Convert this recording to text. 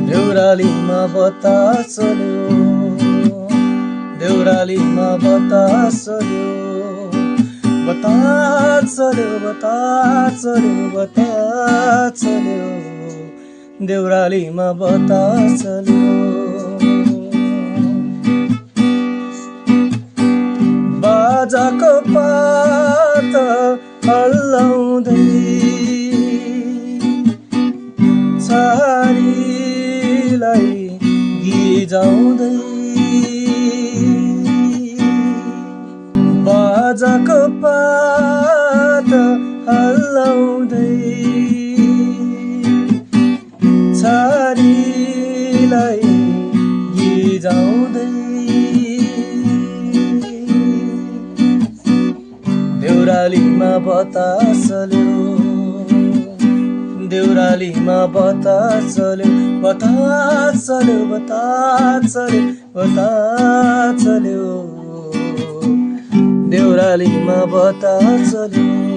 देउरालीमा बतास चल्यो, देउरालीमा बतास चल्यो, बतास चल्यो, बतास चल्यो, बतास चल्यो, देउरालीमा बतास चल्यो। बाजाको पात हल्लाउँदै छहारीलाई गिजाउँदै, बाजाको पात हल्लाउँदै छहारीलाई गिजाउँदै, देउरालीमा बतास चल्यो, देउरालीमा बतास चल्यो, बतास चल्यो, बतास चल्यो, बतास चल्यो, देउरालीमा बतास चल्यो।